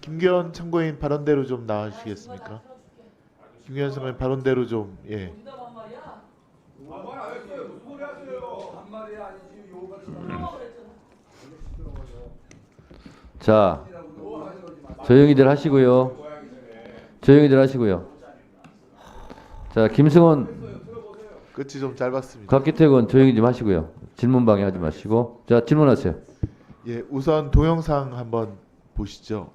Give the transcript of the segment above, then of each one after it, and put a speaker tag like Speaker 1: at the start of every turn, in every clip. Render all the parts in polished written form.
Speaker 1: 김규현 참고인 발언대로 좀 나와주시겠습니까? 김규현 참고인 발언대로 좀 예.
Speaker 2: 자, 조용히들 하시고요. 조용히들 하시고요. 자, 김승원,
Speaker 1: 끝이 좀 짧았습니다.
Speaker 2: 곽기태군 조용히 좀 하시고요. 질문 방해하지 마시고. 자, 질문하세요.
Speaker 1: 예, 우선 동영상 한번 보시죠.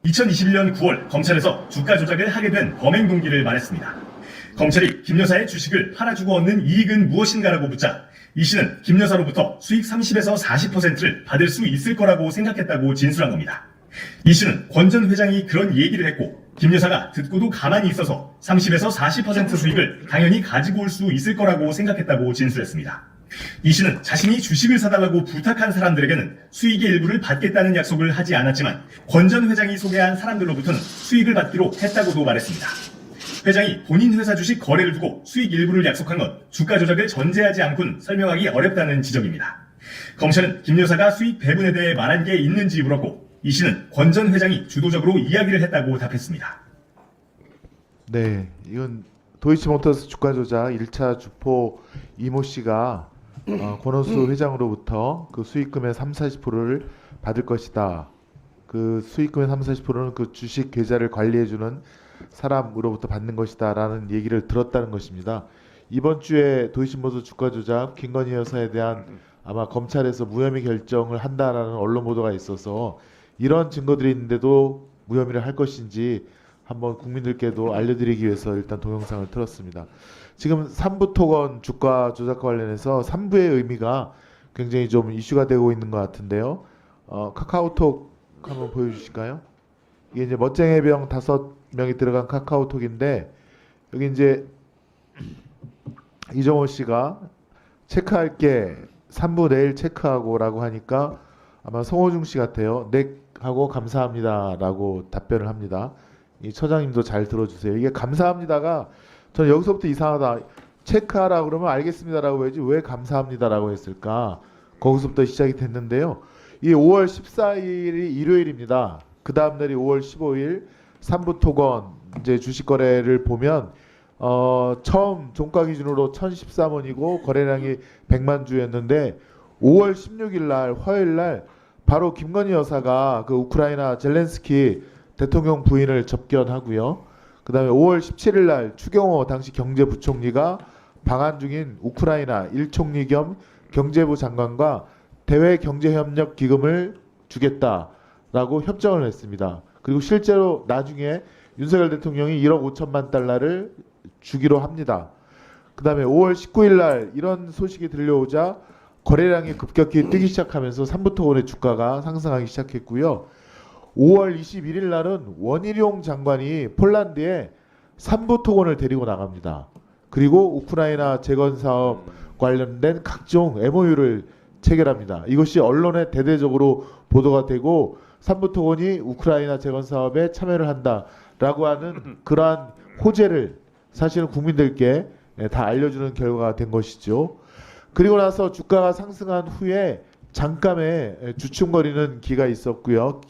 Speaker 3: 2021년 9월 검찰에서 주가 조작을 하게 된 범행 동기를 말했습니다. 검찰이 김 여사의 주식을 팔아주고 얻는 이익은 무엇인가라고 묻자 이 씨는 김 여사로부터 수익 30에서 40%를 받을 수 있을 거라고 생각했다고 진술한 겁니다. 이 씨는 권 전 회장이 그런 얘기를 했고 김 여사가 듣고도 가만히 있어서 30에서 40% 수익을 당연히 가지고 올 수 있을 거라고 생각했다고 진술했습니다. 이 씨는 자신이 주식을 사달라고 부탁한 사람들에게는 수익의 일부를 받겠다는 약속을 하지 않았지만 권 전 회장이 소개한 사람들로부터는 수익을 받기로 했다고도 말했습니다. 회장이 본인 회사 주식 거래를 두고 수익 일부를 약속한 건 주가 조작을 전제하지 않고는 설명하기 어렵다는 지적입니다. 검찰은 김 여사가 수익 배분에 대해 말한 게 있는지 물었고 이 씨는 권 전 회장이 주도적으로 이야기를 했다고 답했습니다.
Speaker 1: 네, 이건 도이치모터스 주가 조작 1차 주포 이모 씨가 권오수 회장으로부터 그 수익금의 30-40%를 받을 것이다. 그 수익금의 30-40%는 그 주식 계좌를 관리해주는 사람으로부터 받는 것이다라는 얘기를 들었다는 것입니다. 이번 주에 도이치모터스 주가 조작 김건희 여사에 대한 아마 검찰에서 무혐의 결정을 한다라는 언론 보도가 있어서 이런 증거들이 있는데도 무혐의를 할 것인지 한번 국민들께도 알려드리기 위해서 일단 동영상을 틀었습니다. 지금 3부 토건 주가 조작과 관련해서 3부의 의미가 굉장히 좀 이슈가 되고 있는 것 같은데요. 카카오톡 한번 보여주실까요? 이게 이제 멋쟁이 해병 5명이 들어간 카카오톡인데 여기 이제 이정호 씨가 체크할게 3부 내일 체크하고라고 하니까 아마 성호중 씨 같아요. 네 하고 감사합니다라고 답변을 합니다. 이 처장님도 잘 들어주세요. 이게 감사합니다가 저는 여기서부터 이상하다. 체크하라 그러면 알겠습니다라고 해야지 왜 감사합니다라고 했을까? 거기서부터 시작이 됐는데요. 이 5월 14일이 일요일입니다. 그 다음 날이 5월 15일 3부 토건 이제 주식 거래를 보면 처음 종가 기준으로 1,013원이고 거래량이 100만 주였는데 5월 16일 날 화요일 날 바로 김건희 여사가 그 우크라이나 젤렌스키 대통령 부인을 접견하고요. 그다음에 5월 17일 날 추경호 당시 경제부총리가 방한 중인 우크라이나 1총리 겸 경제부 장관과 대외 경제협력 기금을 주겠다라고 협정을 했습니다. 그리고 실제로 나중에 윤석열 대통령이 1억 5천만 달러를 주기로 합니다. 그다음에 5월 19일 날 이런 소식이 들려오자 거래량이 급격히 뜨기 시작하면서 삼부토건의 주가가 상승하기 시작했고요. 5월 21일 날은 원희룡 장관이 폴란드에 삼부토건을 데리고 나갑니다. 그리고 우크라이나 재건 사업 관련된 각종 MOU를 체결합니다. 이것이 언론에 대대적으로 보도가 되고 삼부토건이 우크라이나 재건 사업에 참여를 한다라고 하는 그러한 호재를 사실은 국민들께 다 알려주는 결과가 된 것이죠. 그리고 나서 주가가 상승한 후에 잠깐의 주춤거리는 기간이 있었고요.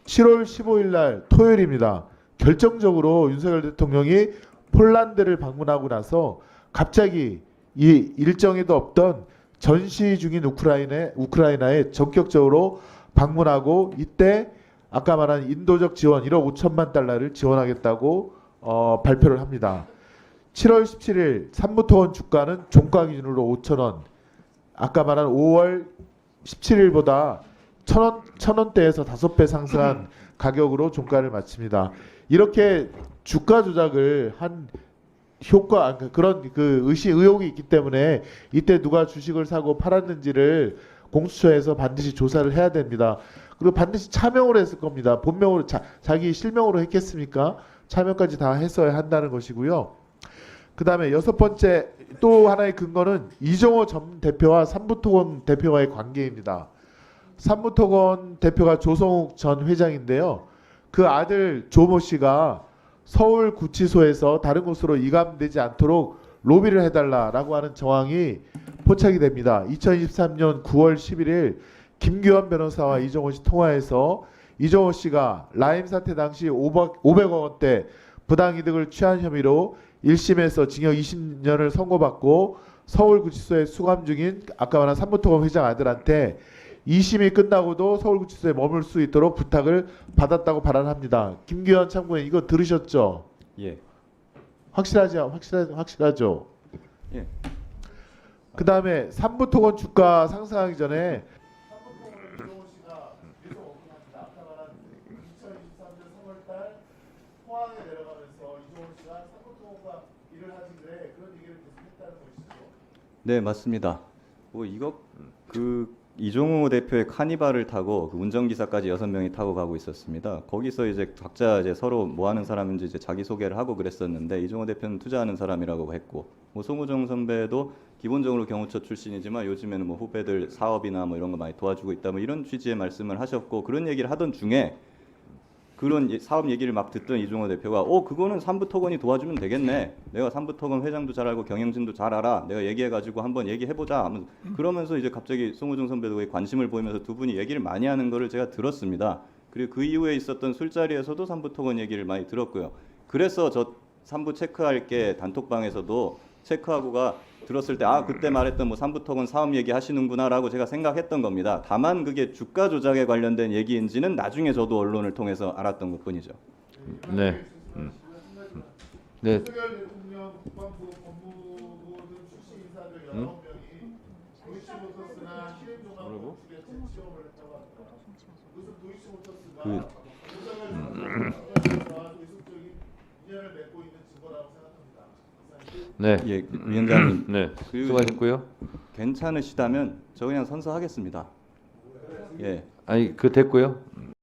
Speaker 1: 7월 15일 날 토요일입니다. 결정적으로 윤석열 대통령이 폴란드를 방문하고 나서 갑자기 이 일정에도 없던 전시 중인 우크라이나에 전격적으로 방문하고 이때 아까 말한 인도적 지원 1억 5천만 달러를 지원하겠다고 발표를 합니다. 7월 17일 삼부토건 주가는 종가 기준으로 5,000원, 아까 말한 5월 17일보다 1,000원대에서 5배 상승한 가격으로 종가를 마칩니다. 이렇게 주가 조작을 한 효과, 그런 그 의혹이 있기 때문에 이때 누가 주식을 사고 팔았는지를 공수처에서 반드시 조사를 해야 됩니다. 그리고 반드시 차명으로 했을 겁니다. 본명으로 자기 실명으로 했겠습니까? 차명까지 다 했어야 한다는 것이고요. 그 다음에 6번째 또 하나의 근거는 이정호 전 대표와 삼부토건 대표와의 관계입니다. 삼부토건 대표가 조성욱 전 회장인데요. 그 아들 조모 씨가 서울구치소에서 다른 곳으로 이감되지 않도록 로비를 해달라라고 하는 정황이 포착이 됩니다. 2023년 9월 11일 김규현 변호사와 이종호 씨 통화에서 이종호 씨가 라임 사태 당시 500억 원대 부당이득을 취한 혐의로 1심에서 징역 20년을 선고받고 서울구치소에 수감 중인 아까 말한 삼부토건 회장 아들한테 2심이 끝나고도 서울구치소에 머물 수 있도록 부탁을 받았다고 발언합니다. 김규현 참고인 이거 들으셨죠?
Speaker 4: 예.
Speaker 1: 확실하죠?
Speaker 4: 예.
Speaker 1: 그 다음에 삼부토건 주가 상승하기 전에 삼부토건을 이종호 씨가 계속 언급합니다. 아까 말한 2023년 3월달 포항에 내려가면서 이종호 씨가 삼부토건과 일을 하지 그래 그런 얘기를 계속 했다는 것이죠.
Speaker 4: 네, 맞습니다. 이종호 대표의 카니발을 타고 그 운전기사까지 6명이 타고 가고 있었습니다. 거기서 이제 각자 이제 서로 뭐 하는 사람인지 이제 자기 소개를 하고 그랬었는데 이종호 대표는 투자하는 사람이라고 했고 송우정 선배도 기본적으로 경호처 출신이지만 요즘에는 뭐 후배들 사업이나 뭐 이런 거 많이 도와주고 있다 뭐 이런 취지의 말씀을 하셨고 그런 얘기를 하던 중에 그런 사업 얘기를 막 듣던 이종호 대표가 그거는 삼부토건이 도와주면 되겠네. 내가 삼부토건 회장도 잘 알고 경영진도 잘 알아. 내가 얘기해가지고 한번 얘기해보자. 그러면서 이제 갑자기 송우정 선배도 관심을 보이면서 두 분이 얘기를 많이 하는 거를 제가 들었습니다. 그리고 그 이후에 있었던 술자리에서도 삼부토건 얘기를 많이 들었고요. 그래서 저 삼부 체크할 게 단톡방에서도 체크하고가 들었을 때 그때 말했던 뭐 삼부토건 사업 얘기 하시는구나라고 제가 생각했던 겁니다. 다만 그게 주가 조작에 관련된 얘기인지는 나중에 저도 언론을 통해서 알았던 것뿐이죠.
Speaker 2: 네. 네.
Speaker 1: 윤석열 대통령 국방부 법무부 등 출신 인사들 19명이 도이치모터스나 현행종합건축에 재취업을 했다고 합니다. 무슨 도이치모터스가 윤석열 대통령과 의식적인 인연을 맺고 있는 증거라고 생각합니다.
Speaker 2: 네.
Speaker 4: 예, 위원장님.
Speaker 2: 네.
Speaker 4: 그리고
Speaker 2: 수고하셨고요.
Speaker 4: 괜찮으시다면 저 그냥 선서하겠습니다. 예.
Speaker 2: 아니 그 됐고요.